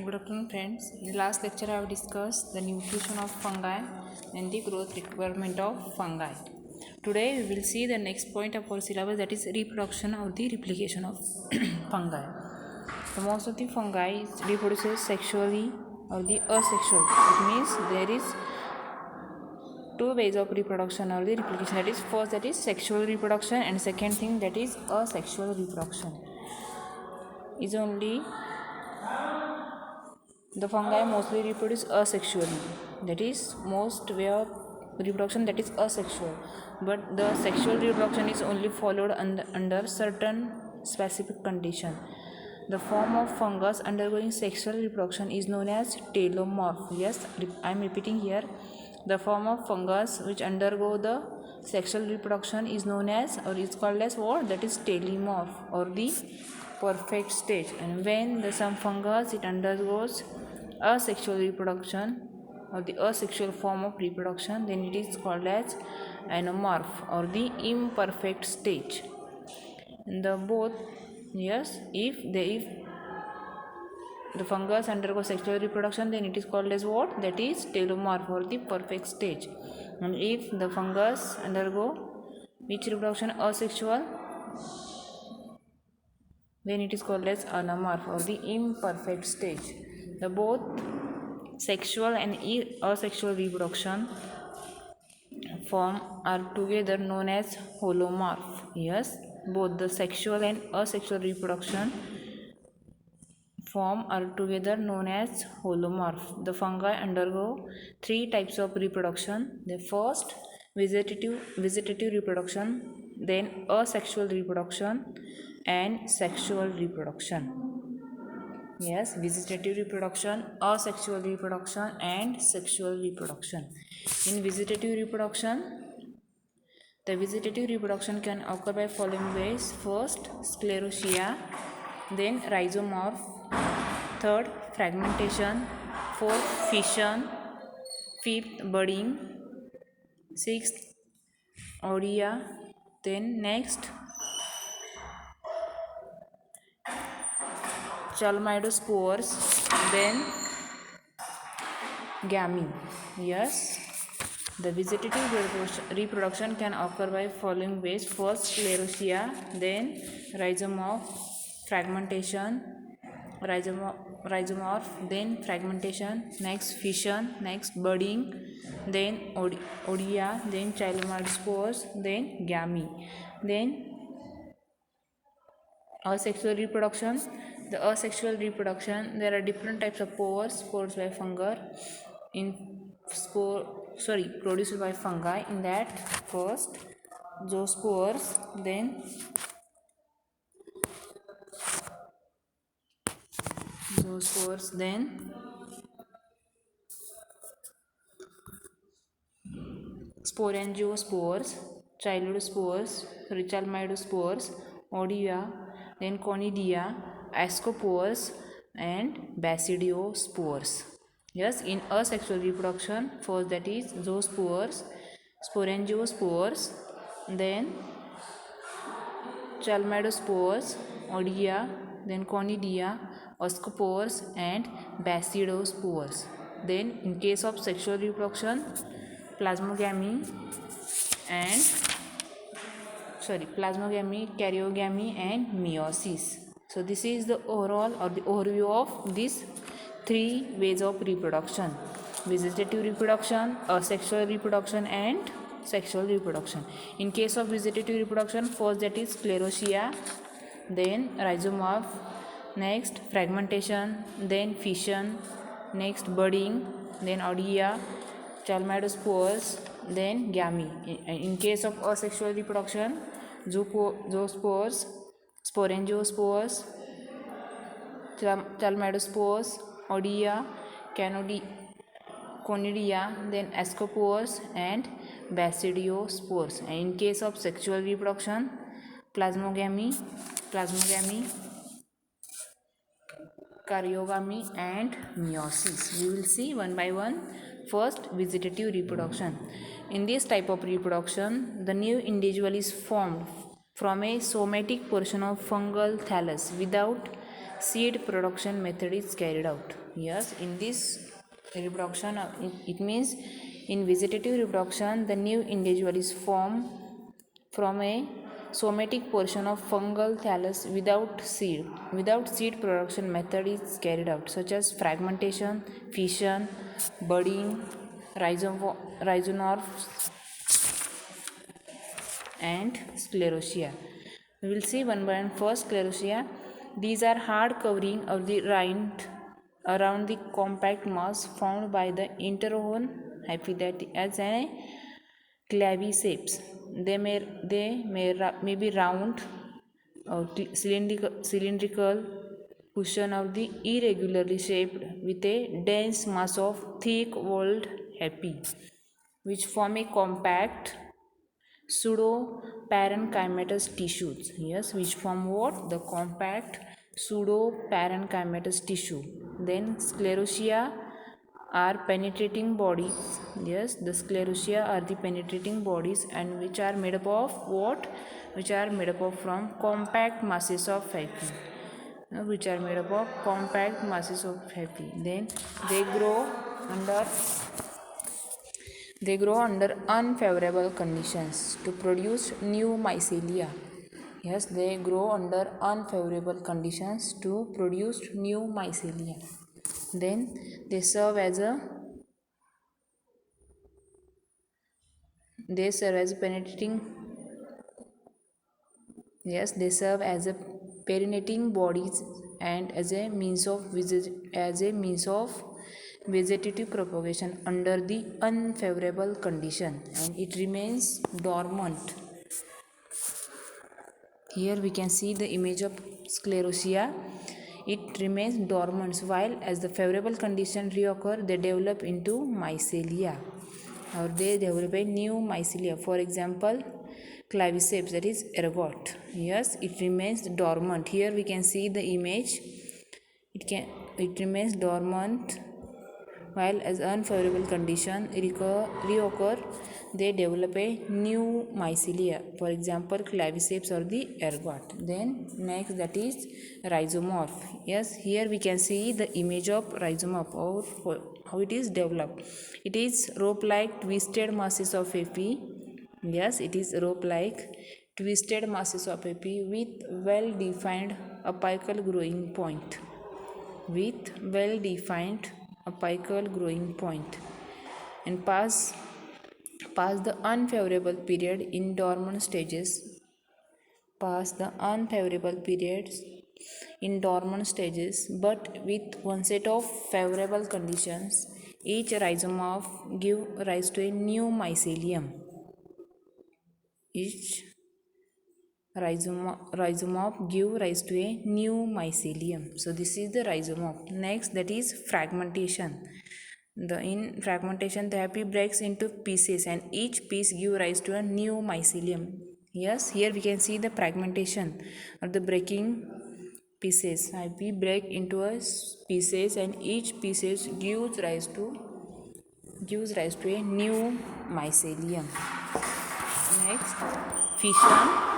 Good afternoon, friends. In the last lecture, I have discussed the nutrition of fungi and the growth requirement of fungi. Today, we will see the next point of our syllabus, that is reproduction or the replication of fungi. So most of the fungi reproduces sexually or the asexual. It means there is two ways of reproduction or the replication. That is, first, that is sexual reproduction, and second thing, that is asexual reproduction. Is only the fungi mostly reproduce asexually. That is most way of reproduction that is asexual. But the sexual reproduction is only followed under certain specific condition. The form of fungus undergoing sexual reproduction is known as telomorph. Yes, I am repeating here. The form of fungus which undergo the sexual reproduction is known as, or is called as what? That is telomorph or the perfect stage. And when some fungus it undergoes asexual reproduction or the asexual form of reproduction, then it is called as anomorph or the imperfect stage. And the both, yes, if the fungus undergoes sexual reproduction, then it is called as what? That is telomorph or the perfect stage. And if the fungus undergo which reproduction? Asexual, then it is called as anomorph or the imperfect stage. The both sexual and asexual reproduction form are together known as holomorph. Yes, both the sexual and asexual reproduction form are together known as holomorph. The fungi undergo three types of reproduction. The first, vegetative reproduction, then asexual reproduction and sexual reproduction. Yes, vegetative reproduction, asexual reproduction and sexual reproduction. In vegetative reproduction, the vegetative reproduction can occur by following ways. First, sclerotia, then rhizomorph, third, fragmentation, fourth, fission, fifth, budding, sixth, odia, then next, chalmydiospores, then gamete. Yes, the vegetative reproduction can occur by following ways. First, sclerotia, then rhizomorph, fragmentation, rhizomorph, then fragmentation, next fission, next budding, then odia, then chlamydospores, then gamete. Then asexual reproduction. The asexual reproduction, there are different types of spores by fungi produced by fungi. In that, first zoospores, then sporangiosperms, chalmydiospores, odia, then conidia, ascospores and basidiospores. Yes, in asexual reproduction, first that is zoospores, sporangiosperms, then chalmydiospores, odia, then conidia, ascospores and basidospores. Then in case of sexual reproduction, plasmogamy, karyogamy and meiosis. So this is the overall or the overview of these three ways of reproduction: vegetative reproduction, asexual reproduction and sexual reproduction. In case of vegetative reproduction, first that is sclerotia, then rhizomorph, next fragmentation, then fission, next budding, then odia, chalmydiospores, then gamete. In case of asexual reproduction, zoospores, sporangiosperms, chalmydiospores, odia, conidia, then ascospores and basidospores. And in case of sexual reproduction, plasmogamy, karyogamy and meiosis. We will see one by one. First, vegetative reproduction. In this type of reproduction, the new individual is formed from a somatic portion of fungal thallus without seed production method is carried out. Yes, in this reproduction, it means in vegetative reproduction, the new individual is formed from a somatic portion of fungal thallus without seed. Without seed production method is carried out, such as fragmentation, fission, budding, rhizomorphs, and sclerotia. We will see one by one. First, sclerotia. These are hard covering of the rind around the compact mass found by the interrone hyphae that as a claviceps. They may be round or cylindrical cushion of the irregularly shaped with a dense mass of thick walled hyphae which form a compact pseudo parenchymatous tissues. Yes, which form what? The compact pseudo parenchymatous tissue. Then sclerotia are penetrating bodies. Yes, the sclerotia are the penetrating bodies and which are made up of what? Which are made up of from compact masses of hyphae. Which are made up of compact masses of hyphae. Then they grow under they grow under unfavorable conditions to produce new mycelia. Yes, they grow under unfavorable conditions to produce new mycelia. Then they serve as a penetrating. Yes, they serve as a perinating bodies and as a means of vegetative propagation under the unfavorable condition, and it remains dormant. Here we can see the image of sclerotia. It remains dormant while as the favorable condition reoccur, they develop into mycelia or they develop a new mycelia. For example, claviceps, that is ergot. Yes, it remains dormant. Here we can see the image. It remains dormant while as unfavorable condition reoccur, they develop a new mycelia. For example, claviceps or the ergot. Then next, that is rhizomorph. Yes, here we can see the image of rhizomorph or how it is developed. It is rope-like twisted masses of hyphae. Yes, it is rope-like twisted masses of hyphae with well-defined apical growing point. With well-defined apical growing point, and pass the unfavorable period in dormant stages. Pass the unfavorable periods in dormant stages, but with one set of favorable conditions. Each rhizomorph give rise to a new mycelium. Each rhizomorph give rise to a new mycelium. So this is the rhizomorph. Next, that is fragmentation. In fragmentation, the hyphae breaks into pieces and each piece give rise to a new mycelium. Yes, here we can see the fragmentation or the breaking pieces. Hyphae break into pieces and each pieces gives rise to a new mycelium. Next, fission.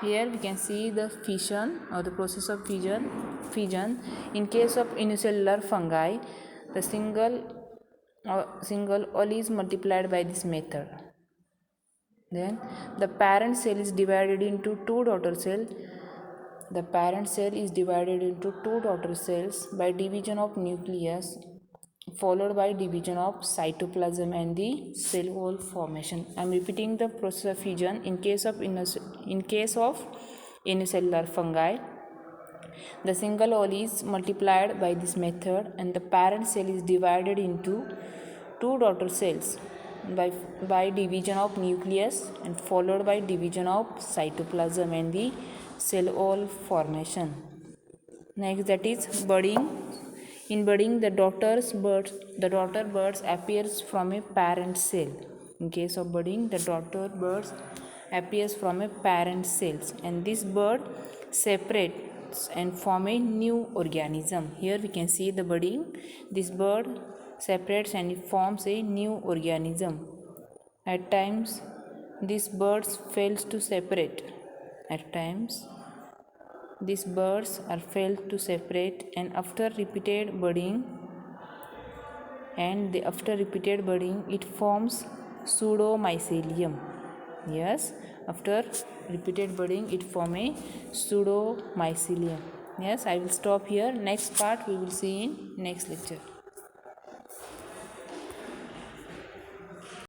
Here we can see the fission or the process of fission. In case of unicellular fungi, the single all is multiplied by this method. Then the parent cell is divided into two daughter cells. The parent cell is divided into two daughter cells by division of nucleus, followed by division of cytoplasm and the cell wall formation. I am repeating the process of fission. In case of unicellular fungi, the single wall is multiplied by this method and the parent cell is divided into two daughter cells by division of nucleus and followed by division of cytoplasm and the cell wall formation. Next, that is budding. In budding, the daughter birds appears from a parent cell. In case of budding, the daughter birds appears from a parent cells, and this bird separates and form a new organism. Here we can see the budding. This bird separates and it forms a new organism. At times, these birds fails to separate. At times, these birds are failed to separate, and after repeated budding it forms pseudomycelium. Yes, after repeated budding it form a pseudomycelium. Yes, I will stop here. Next part we will see in next lecture.